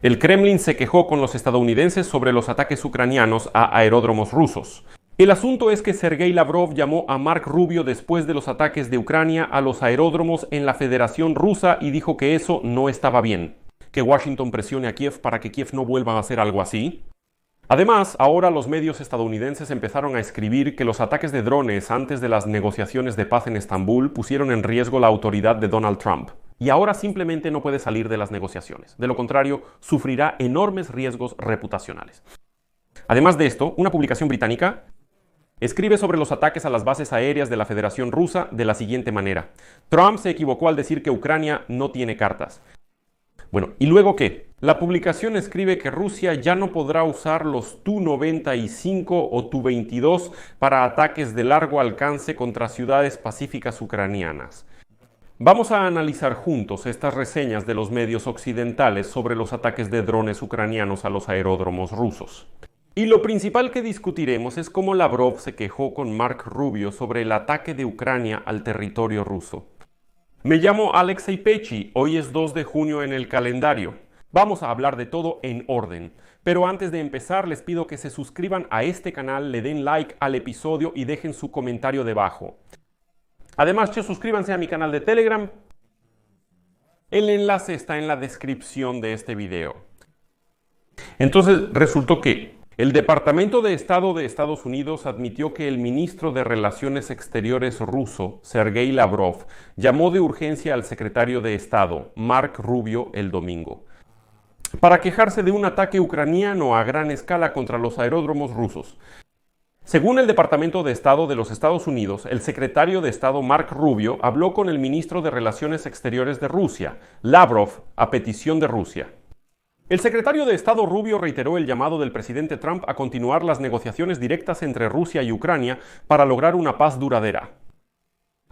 El Kremlin se quejó con los estadounidenses sobre los ataques ucranianos a aeródromos rusos. El asunto es que Sergei Lavrov llamó a Mark Rubio después de los ataques de Ucrania a los aeródromos en la Federación Rusa y dijo que eso no estaba bien, que Washington presione a Kiev para que Kiev no vuelva a hacer algo así. Además, ahora los medios estadounidenses empezaron a escribir que los ataques de drones antes de las negociaciones de paz en Estambul pusieron en riesgo la autoridad de Donald Trump. Y ahora simplemente no puede salir de las negociaciones. De lo contrario, sufrirá enormes riesgos reputacionales. Además de esto, una publicación británica escribe sobre los ataques a las bases aéreas de la Federación Rusa de la siguiente manera. Trump se equivocó al decir que Ucrania no tiene cartas. Bueno, ¿y luego qué? La publicación escribe que Rusia ya no podrá usar los Tu-95 o Tu-22 para ataques de largo alcance contra ciudades pacíficas ucranianas. Vamos a analizar juntos estas reseñas de los medios occidentales sobre los ataques de drones ucranianos a los aeródromos rusos. Y lo principal que discutiremos es cómo Lavrov se quejó con Mark Rubio sobre el ataque de Ucrania al territorio ruso. Me llamo Alexei Pechi, hoy es 2 de junio en el calendario. Vamos a hablar de todo en orden. Pero antes de empezar les pido que se suscriban a este canal, le den like al episodio y dejen su comentario debajo. Además, suscríbanse a mi canal de Telegram. El enlace está en la descripción de este video. Entonces, resultó que el Departamento de Estado de Estados Unidos admitió que el ministro de Relaciones Exteriores ruso, Sergei Lavrov, llamó de urgencia al secretario de Estado, Mark Rubio, el domingo, para quejarse de un ataque ucraniano a gran escala contra los aeródromos rusos. Según el Departamento de Estado de los Estados Unidos, el secretario de Estado Mark Rubio habló con el ministro de Relaciones Exteriores de Rusia, Lavrov, a petición de Rusia. El secretario de Estado Rubio reiteró el llamado del presidente Trump a continuar las negociaciones directas entre Rusia y Ucrania para lograr una paz duradera.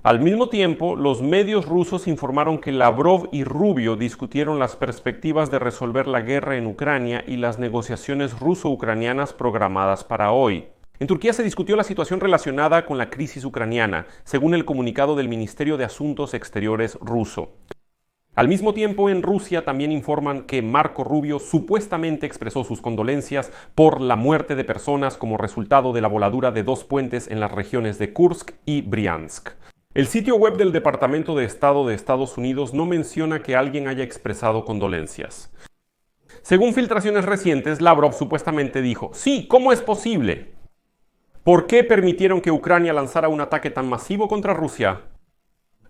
Al mismo tiempo, los medios rusos informaron que Lavrov y Rubio discutieron las perspectivas de resolver la guerra en Ucrania y las negociaciones ruso-ucranianas programadas para hoy. En Turquía se discutió la situación relacionada con la crisis ucraniana, según el comunicado del Ministerio de Asuntos Exteriores ruso. Al mismo tiempo, en Rusia también informan que Marco Rubio supuestamente expresó sus condolencias por la muerte de personas como resultado de la voladura de 2 puentes en las regiones de Kursk y Briansk. El sitio web del Departamento de Estado de Estados Unidos no menciona que alguien haya expresado condolencias. Según filtraciones recientes, Lavrov supuestamente dijo: "Sí, ¿cómo es posible? ¿Por qué permitieron que Ucrania lanzara un ataque tan masivo contra Rusia?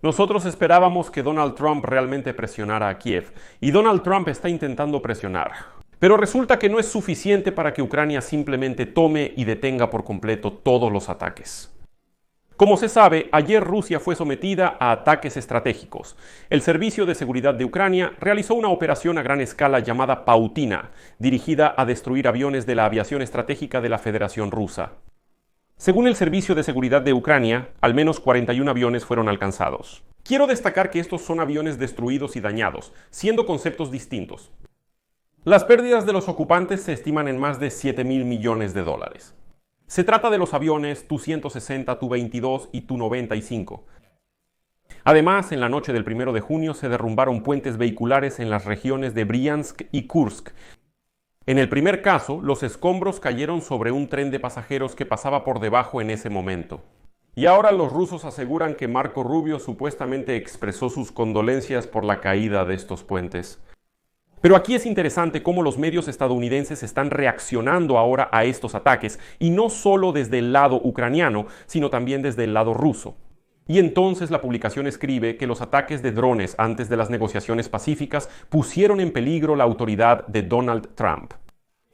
Nosotros esperábamos que Donald Trump realmente presionara a Kiev, y Donald Trump está intentando presionar. Pero resulta que no es suficiente para que Ucrania simplemente tome y detenga por completo todos los ataques". Como se sabe, ayer Rusia fue sometida a ataques estratégicos. El Servicio de Seguridad de Ucrania realizó una operación a gran escala llamada Pautina, dirigida a destruir aviones de la aviación estratégica de la Federación Rusa. Según el Servicio de Seguridad de Ucrania, al menos 41 aviones fueron alcanzados. Quiero destacar que estos son aviones destruidos y dañados, siendo conceptos distintos. Las pérdidas de los ocupantes se estiman en más de $7.000 millones. Se trata de los aviones Tu-160, Tu-22 y Tu-95. Además, en la noche del 1 de junio se derrumbaron puentes vehiculares en las regiones de Briansk y Kursk. En el primer caso, los escombros cayeron sobre un tren de pasajeros que pasaba por debajo en ese momento. Y ahora los rusos aseguran que Marco Rubio supuestamente expresó sus condolencias por la caída de estos puentes. Pero aquí es interesante cómo los medios estadounidenses están reaccionando ahora a estos ataques, y no solo desde el lado ucraniano, sino también desde el lado ruso. Y entonces la publicación escribe que los ataques de drones antes de las negociaciones pacíficas pusieron en peligro la autoridad de Donald Trump.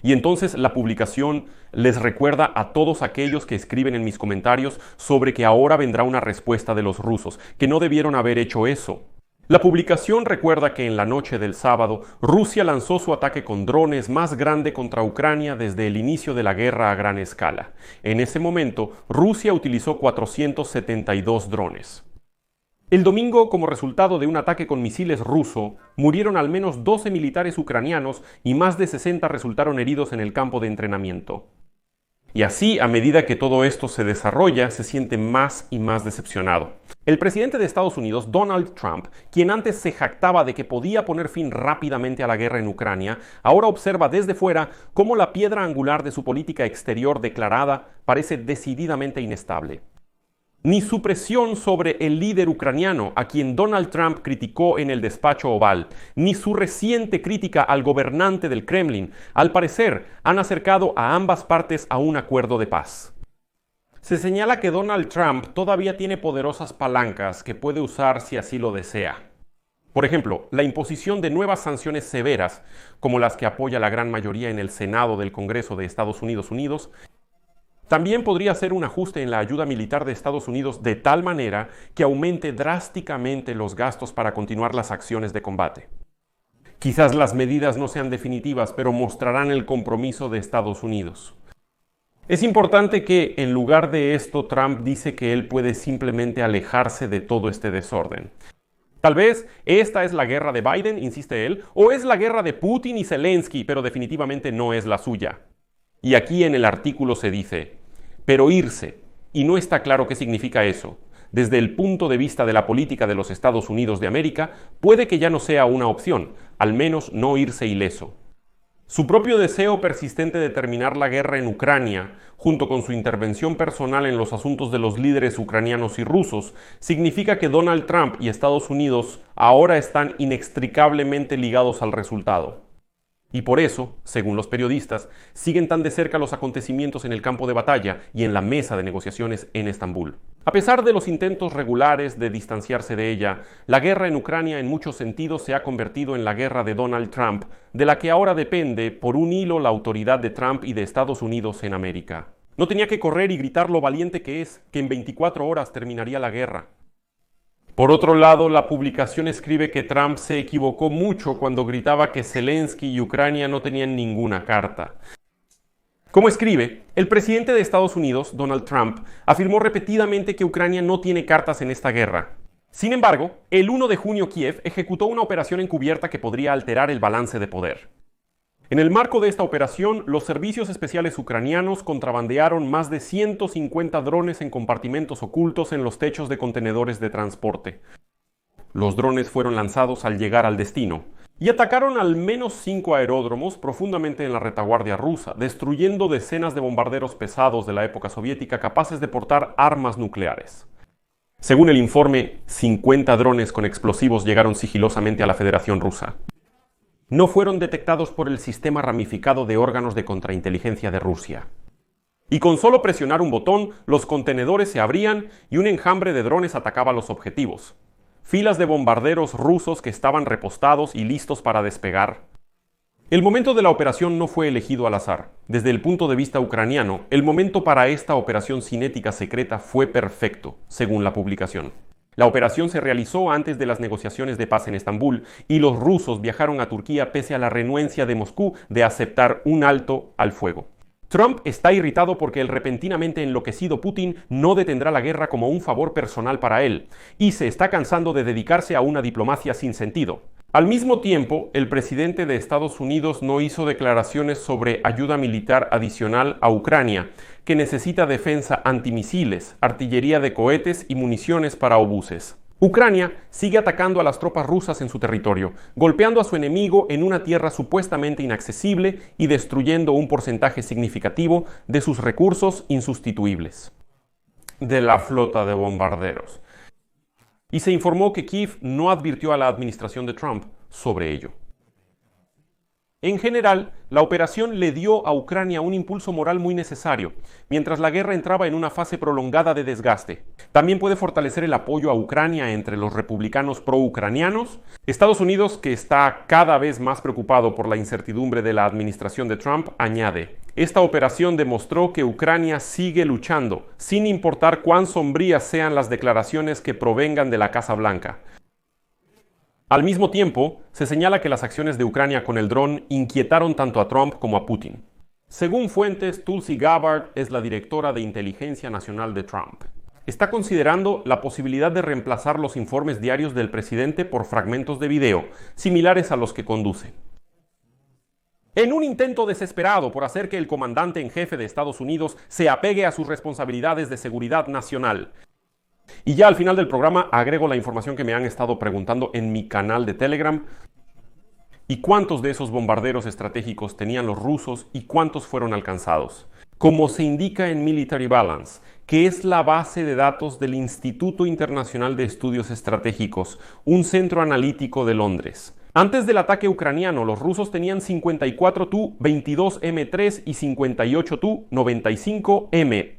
Y entonces la publicación les recuerda a todos aquellos que escriben en mis comentarios sobre que ahora vendrá una respuesta de los rusos, que no debieron haber hecho eso. La publicación recuerda que en la noche del sábado, Rusia lanzó su ataque con drones más grande contra Ucrania desde el inicio de la guerra a gran escala. En ese momento, Rusia utilizó 472 drones. El domingo, como resultado de un ataque con misiles ruso, murieron al menos 12 militares ucranianos y más de 60 resultaron heridos en el campo de entrenamiento. Y así, a medida que todo esto se desarrolla, se siente más y más decepcionado. El presidente de Estados Unidos, Donald Trump, quien antes se jactaba de que podía poner fin rápidamente a la guerra en Ucrania, ahora observa desde fuera cómo la piedra angular de su política exterior declarada parece decididamente inestable. Ni su presión sobre el líder ucraniano, a quien Donald Trump criticó en el despacho Oval, ni su reciente crítica al gobernante del Kremlin, al parecer, han acercado a ambas partes a un acuerdo de paz. Se señala que Donald Trump todavía tiene poderosas palancas que puede usar si así lo desea. Por ejemplo, la imposición de nuevas sanciones severas, como las que apoya la gran mayoría en el Senado del Congreso de Estados Unidos, también podría ser un ajuste en la ayuda militar de Estados Unidos de tal manera que aumente drásticamente los gastos para continuar las acciones de combate. Quizás las medidas no sean definitivas, pero mostrarán el compromiso de Estados Unidos. Es importante que, en lugar de esto, Trump dice que él puede simplemente alejarse de todo este desorden. Tal vez esta es la guerra de Biden, insiste él, o es la guerra de Putin y Zelensky, pero definitivamente no es la suya. Y aquí en el artículo se dice, pero irse, y no está claro qué significa eso. Desde el punto de vista de la política de los Estados Unidos de América, puede que ya no sea una opción, al menos no irse ileso. Su propio deseo persistente de terminar la guerra en Ucrania, junto con su intervención personal en los asuntos de los líderes ucranianos y rusos, significa que Donald Trump y Estados Unidos ahora están inextricablemente ligados al resultado. Y por eso, según los periodistas, siguen tan de cerca los acontecimientos en el campo de batalla y en la mesa de negociaciones en Estambul. A pesar de los intentos regulares de distanciarse de ella, la guerra en Ucrania en muchos sentidos se ha convertido en la guerra de Donald Trump, de la que ahora depende por un hilo la autoridad de Trump y de Estados Unidos en América. No tenía que correr y gritar lo valiente que es, que en 24 horas terminaría la guerra. Por otro lado, la publicación escribe que Trump se equivocó mucho cuando gritaba que Zelensky y Ucrania no tenían ninguna carta. Como escribe, el presidente de Estados Unidos, Donald Trump, afirmó repetidamente que Ucrania no tiene cartas en esta guerra. Sin embargo, el 1 de junio Kiev ejecutó una operación encubierta que podría alterar el balance de poder. En el marco de esta operación, los servicios especiales ucranianos contrabandearon más de 150 drones en compartimentos ocultos en los techos de contenedores de transporte. Los drones fueron lanzados al llegar al destino y atacaron al menos 5 aeródromos profundamente en la retaguardia rusa, destruyendo decenas de bombarderos pesados de la época soviética capaces de portar armas nucleares. Según el informe, 50 drones con explosivos llegaron sigilosamente a la Federación Rusa. No fueron detectados por el sistema ramificado de órganos de contrainteligencia de Rusia. Y con solo presionar un botón, los contenedores se abrían y un enjambre de drones atacaba los objetivos. Filas de bombarderos rusos que estaban repostados y listos para despegar. El momento de la operación no fue elegido al azar. Desde el punto de vista ucraniano, el momento para esta operación cinética secreta fue perfecto, según la publicación. La operación se realizó antes de las negociaciones de paz en Estambul y los rusos viajaron a Turquía pese a la renuencia de Moscú de aceptar un alto al fuego. Trump está irritado porque el repentinamente enloquecido Putin no detendrá la guerra como un favor personal para él y se está cansando de dedicarse a una diplomacia sin sentido. Al mismo tiempo, el presidente de Estados Unidos no hizo declaraciones sobre ayuda militar adicional a Ucrania, que necesita defensa antimisiles, artillería de cohetes y municiones para obuses. Ucrania sigue atacando a las tropas rusas en su territorio, golpeando a su enemigo en una tierra supuestamente inaccesible y destruyendo un porcentaje significativo de sus recursos insustituibles. De la flota de bombarderos. Y se informó que Kiev no advirtió a la administración de Trump sobre ello. En general, la operación le dio a Ucrania un impulso moral muy necesario, mientras la guerra entraba en una fase prolongada de desgaste. También puede fortalecer el apoyo a Ucrania entre los republicanos pro-ucranianos. Estados Unidos, que está cada vez más preocupado por la incertidumbre de la administración de Trump, añade: esta operación demostró que Ucrania sigue luchando, sin importar cuán sombrías sean las declaraciones que provengan de la Casa Blanca. Al mismo tiempo, se señala que las acciones de Ucrania con el dron inquietaron tanto a Trump como a Putin. Según fuentes, Tulsi Gabbard es la directora de Inteligencia Nacional de Trump. Está considerando la posibilidad de reemplazar los informes diarios del presidente por fragmentos de video, similares a los que conduce. En un intento desesperado por hacer que el comandante en jefe de Estados Unidos se apegue a sus responsabilidades de seguridad nacional. Y ya al final del programa agrego la información que me han estado preguntando en mi canal de Telegram. ¿Y cuántos de esos bombarderos estratégicos tenían los rusos y cuántos fueron alcanzados? Como se indica en Military Balance, que es la base de datos del Instituto Internacional de Estudios Estratégicos, un centro analítico de Londres. Antes del ataque ucraniano, los rusos tenían 54 Tu-22M3 y 58 Tu-95M.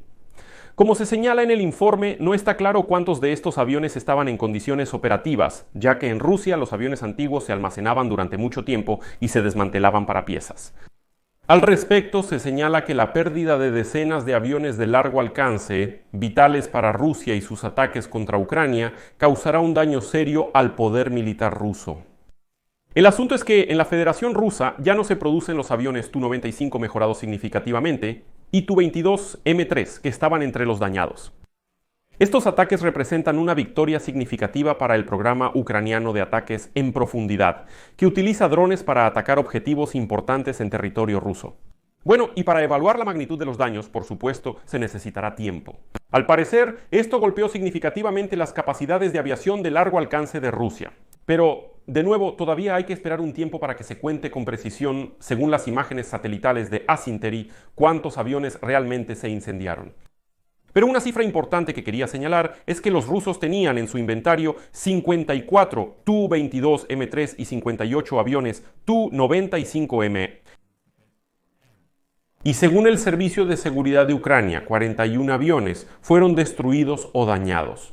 Como se señala en el informe, no está claro cuántos de estos aviones estaban en condiciones operativas, ya que en Rusia los aviones antiguos se almacenaban durante mucho tiempo y se desmantelaban para piezas. Al respecto, se señala que la pérdida de decenas de aviones de largo alcance, vitales para Rusia y sus ataques contra Ucrania, causará un daño serio al poder militar ruso. El asunto es que en la Federación Rusa ya no se producen los aviones Tu-95 mejorados significativamente y Tu-22M3 que estaban entre los dañados. Estos ataques representan una victoria significativa para el programa ucraniano de ataques en profundidad, que utiliza drones para atacar objetivos importantes en territorio ruso. Bueno, y para evaluar la magnitud de los daños, por supuesto, se necesitará tiempo. Al parecer, esto golpeó significativamente las capacidades de aviación de largo alcance de Rusia. Pero, de nuevo, todavía hay que esperar un tiempo para que se cuente con precisión, según las imágenes satelitales de Asynteri, cuántos aviones realmente se incendiaron. Pero una cifra importante que quería señalar es que los rusos tenían en su inventario 54 Tu-22M3 y 58 aviones Tu-95M. Y según el Servicio de Seguridad de Ucrania, 41 aviones fueron destruidos o dañados.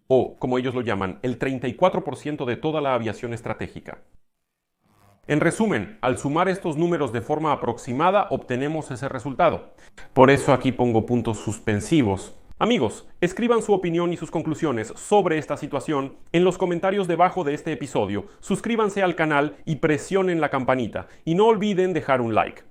O, como ellos lo llaman, el 34% de toda la aviación estratégica. En resumen, al sumar estos números de forma aproximada, obtenemos ese resultado. Por eso aquí pongo puntos suspensivos. Amigos, escriban su opinión y sus conclusiones sobre esta situación en los comentarios debajo de este episodio, suscríbanse al canal y presionen la campanita, y no olviden dejar un like.